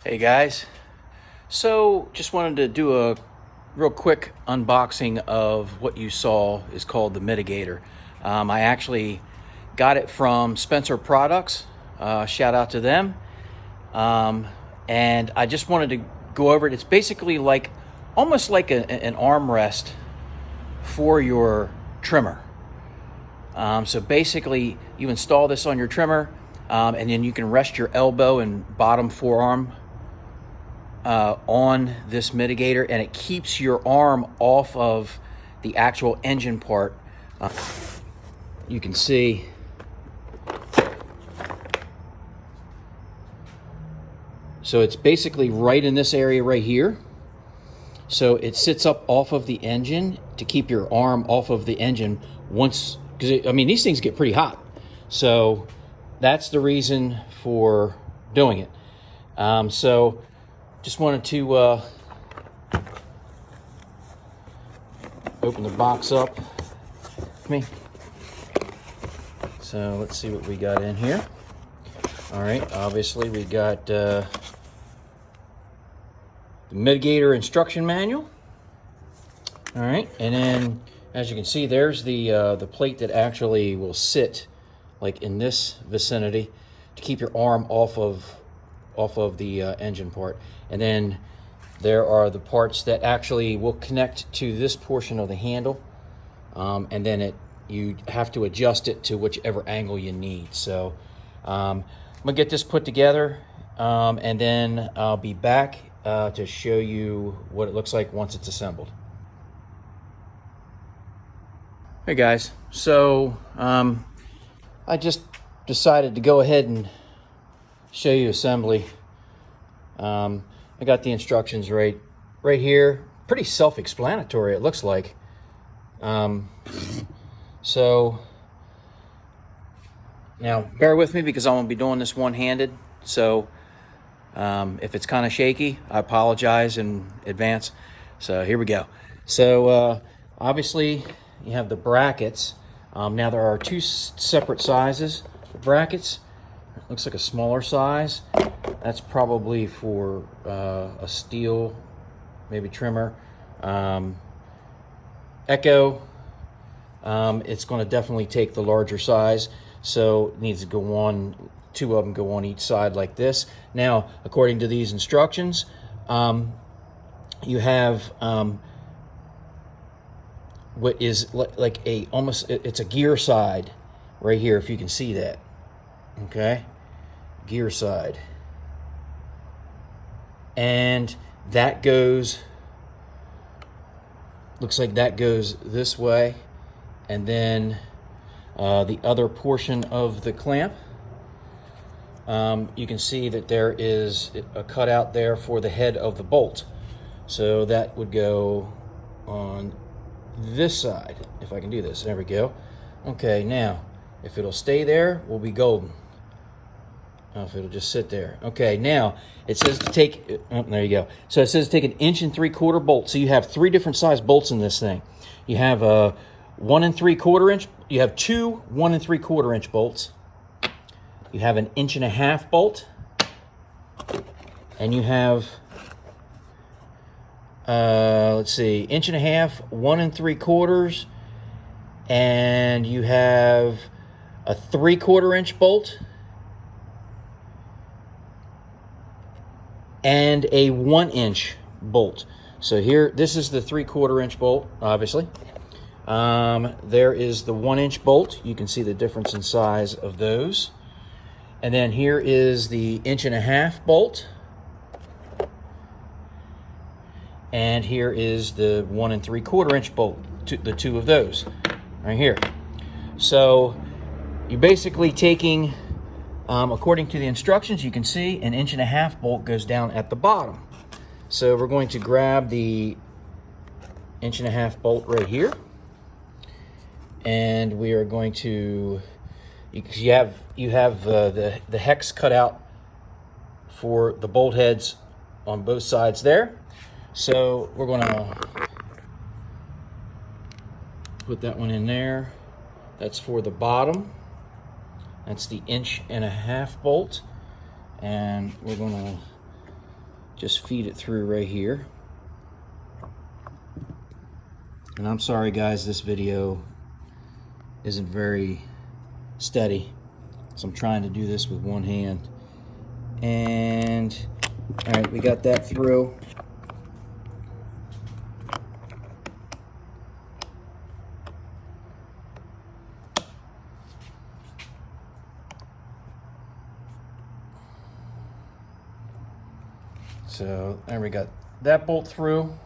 Hey guys, so just wanted to do a real quick unboxing of what you saw is called the Midigator. I actually got it from Spencer Products, shout out to them, and I just wanted to go over it. It's basically like almost like an armrest for your trimmer. So basically you install this on your trimmer, and then you can rest your elbow and bottom forearm on this Midigator, and it keeps your arm off of the actual engine part. You can see so it's basically right in this area right here. So it sits up off of the engine to keep your arm off of the engine once, because I mean these things get pretty hot. So that's the reason for doing it. So just wanted to open the box up. Come here. So let's see what we got in here. All right, obviously we got the Midigator instruction manual. All right, and then as you can see, there's the plate that actually will sit like in this vicinity to keep your arm off of the engine part. And then there are the parts that actually will connect to this portion of the handle, and then you have to adjust it to whichever angle you need. So I'm gonna get this put together, and then I'll be back to show you what it looks like once it's assembled. Hey guys, so I just decided to go ahead and show you assembly. I got the instructions right here. Pretty self-explanatory, it looks like. So now bear with me because I'm gonna be doing this one-handed. So if it's kind of shaky, I apologize in advance. So here we go. So obviously you have the brackets. Now there are two separate sizes for brackets. It looks like a smaller size. That's probably for a steel, maybe trimmer. Echo, it's going to definitely take the larger size, so it needs to go on, two of them go on each side like this. Now, according to these instructions, you have what is like it's a gear side right here, if you can see that. Okay, gear side. And that goes, looks like that goes this way, and then the other portion of the clamp, you can see that there is a cutout there for the head of the bolt. So that would go on this side, if I can do this. There we go. Okay, now if it'll stay there, we'll be golden. If it'll just sit there. Okay, now it says to take, oh, there you go. So it says to take an 1 3/4 bolt. So you have 3 different size bolts in this thing. You have a 1 3/4 inch, you have 2 1 3/4 inch bolts. You have an 1.5 inch bolt. And you have, let's see, 1.5 inch, 1 3/4, and you have a 3/4 inch bolt. And a 1 inch bolt. So here, this is the 3/4 inch bolt, obviously. There is the 1 inch bolt. You can see the difference in size of those. And then here is the 1.5 inch bolt. And here is the 1 3/4 inch bolt, the two of those right here. So you're basically taking, according to the instructions, you can see an 1.5 inch bolt goes down at the bottom. So we're going to grab the 1.5 inch bolt right here, and we are going to, you have the hex cut out for the bolt heads on both sides there. So we're going to put that one in there. That's for the bottom. That's the 1.5 inch bolt, and we're going to just feed it through right here. And I'm sorry guys, this video isn't very steady, so I'm trying to do this with one hand. And all right, we got that through. So there we got that bolt through,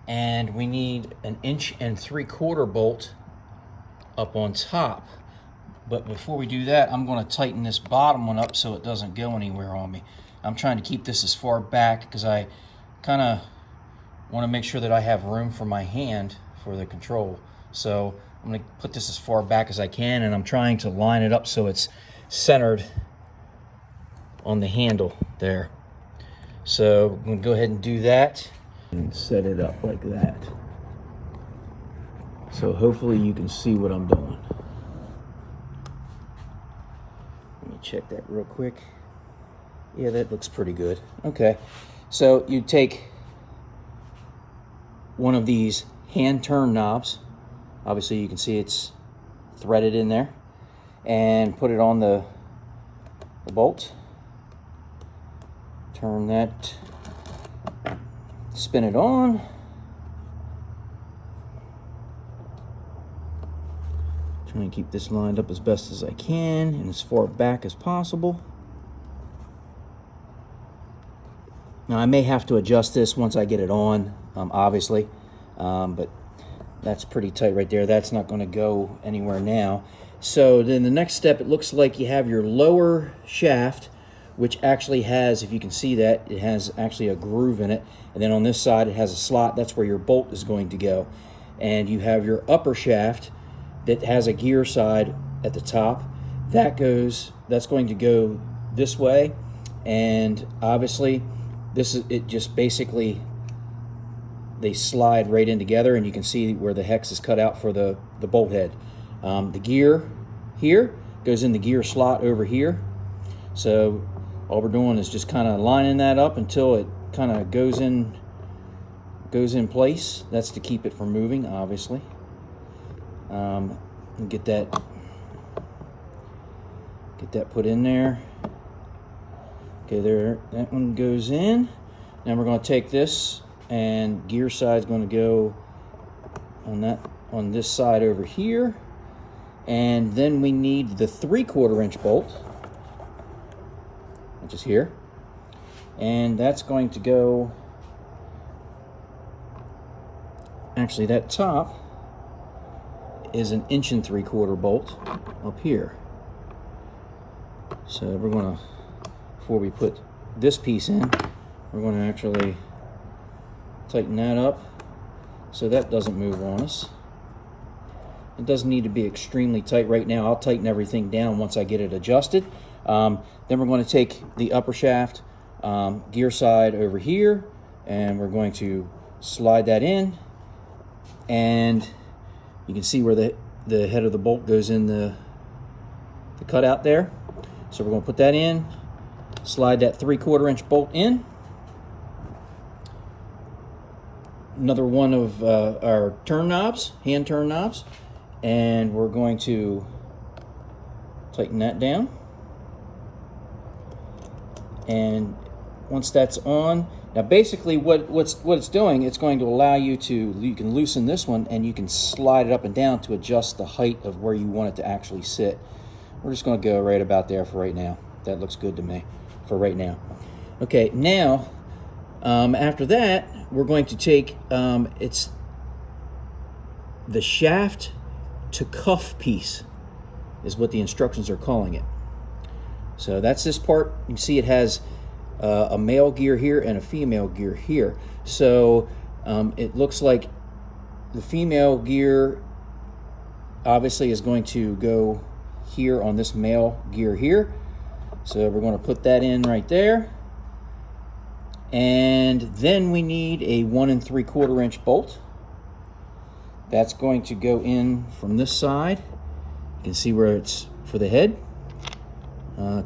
and we need an 1 3/4 bolt up on top. But before we do that, I'm going to tighten this bottom one up so it doesn't go anywhere on me. I'm trying to keep this as far back because I kind of want to make sure that I have room for my hand for the control. So I'm going to put this as far back as I can, and I'm trying to line it up so it's centered on the handle there. So I'm going to go ahead and do that and set it up like that. So hopefully you can see what I'm doing. Let me check that real quick. Yeah, that looks pretty good. Okay, so you take one of these hand turn knobs. Obviously you can see it's threaded in there, and put it on the bolt. Turn that, spin it on. Trying to keep this lined up as best as I can and as far back as possible. Now I may have to adjust this once I get it on, obviously, but that's pretty tight right there. That's not going to go anywhere now. So then the next step, it looks like you have your lower shaft, which actually has, if you can see that, it has actually a groove in it. And then on this side, it has a slot. That's where your bolt is going to go. And you have your upper shaft that has a gear side at the top. That's going to go this way. And obviously, it just basically, they slide right in together, and you can see where the hex is cut out for the bolt head. The gear here goes in the gear slot over here. So all we're doing is just kind of lining that up until it kind of goes in place. That's to keep it from moving, obviously. And get that put in there. Okay, there, that one goes in. Now we're going to take this, and gear side's going to go on this side over here. And then we need the 3/4 inch bolt, which is here, and that's going to go, actually that top is an 1 3/4 bolt up here. So we're going to, before we put this piece in, we're going to actually tighten that up so that doesn't move on us. It doesn't need to be extremely tight right now. I'll tighten everything down once I get it adjusted. Then we're going to take the upper shaft, gear side over here, and we're going to slide that in. And you can see where the head of the bolt goes in the cutout there. So we're going to put that in, slide that 3/4 inch bolt in. Another one of our turn knobs, hand turn knobs, and we're going to tighten that down. And once that's on, now basically what it's doing, it's going to allow you can loosen this one, and you can slide it up and down to adjust the height of where you want it to actually sit. We're just going to go right about there for right now. That looks good to me for right now. Okay, now after that, we're going to take it's the shaft to cuff piece is what the instructions are calling it. So that's this part. You can see it has a male gear here and a female gear here. So it looks like the female gear obviously is going to go here on this male gear here. So we're going to put that in right there. And then we need a 1 3/4 inch bolt. That's going to go in from this side. You can see where it's for the head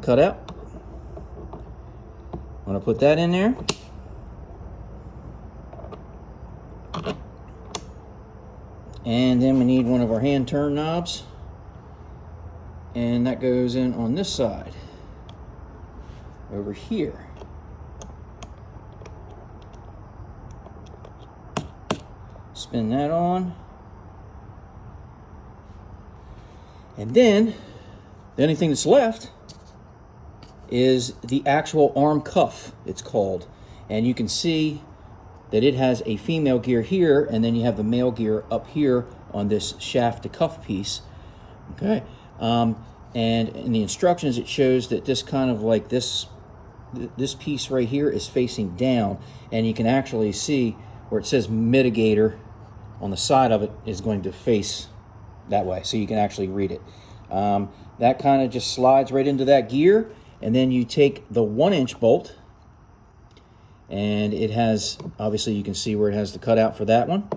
cut out. I'm going to put that in there. And then we need one of our hand turn knobs, and that goes in on this side over here. Spin that on. And then the only thing that's left is the actual arm cuff, it's called. And you can see that it has a female gear here, and then you have the male gear up here on this shaft to cuff piece. Okay, and in the instructions it shows that this kind of like this piece right here is facing down, and you can actually see where it says Midigator on the side of it is going to face that way, so you can actually read it. That kind of just slides right into that gear, and then you take the 1-inch bolt, and it has, obviously you can see where it has the cutout for that one.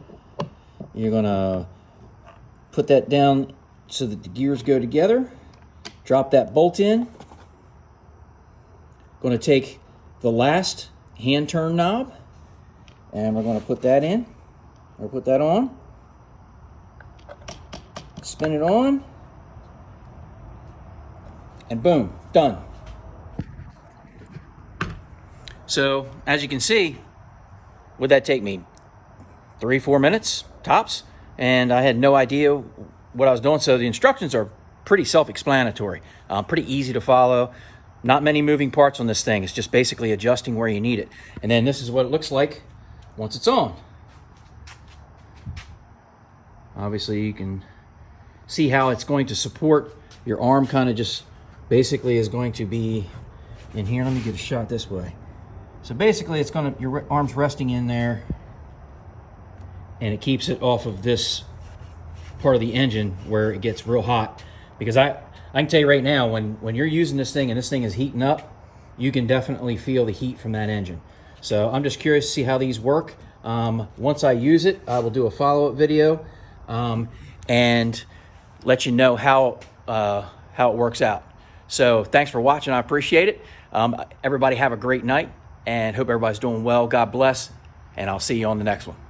You're gonna put that down so that the gears go together. Drop that bolt in. Going to take the last hand turn knob, and we're going to put that in, or put that on. Spin it on, and boom, done. So as you can see, would that take me 3-4 minutes tops? And I had no idea what I was doing. So the instructions are pretty self-explanatory, pretty easy to follow. Not many moving parts on this thing. It's just basically adjusting where you need it. And then this is what it looks like once it's on. Obviously you can see how it's going to support your arm. Kind of just basically is going to be in here. Let me get a shot this way. So basically it's going to, your arm's resting in there, and it keeps it off of this part of the engine where it gets real hot. Because I can tell you right now, when you're using this thing and this thing is heating up, you can definitely feel the heat from that engine. So I'm just curious to see how these work. Once I use it, I will do a follow-up video and let you know how it works out. So thanks for watching. I appreciate it. Everybody have a great night, and hope everybody's doing well. God bless, and I'll see you on the next one.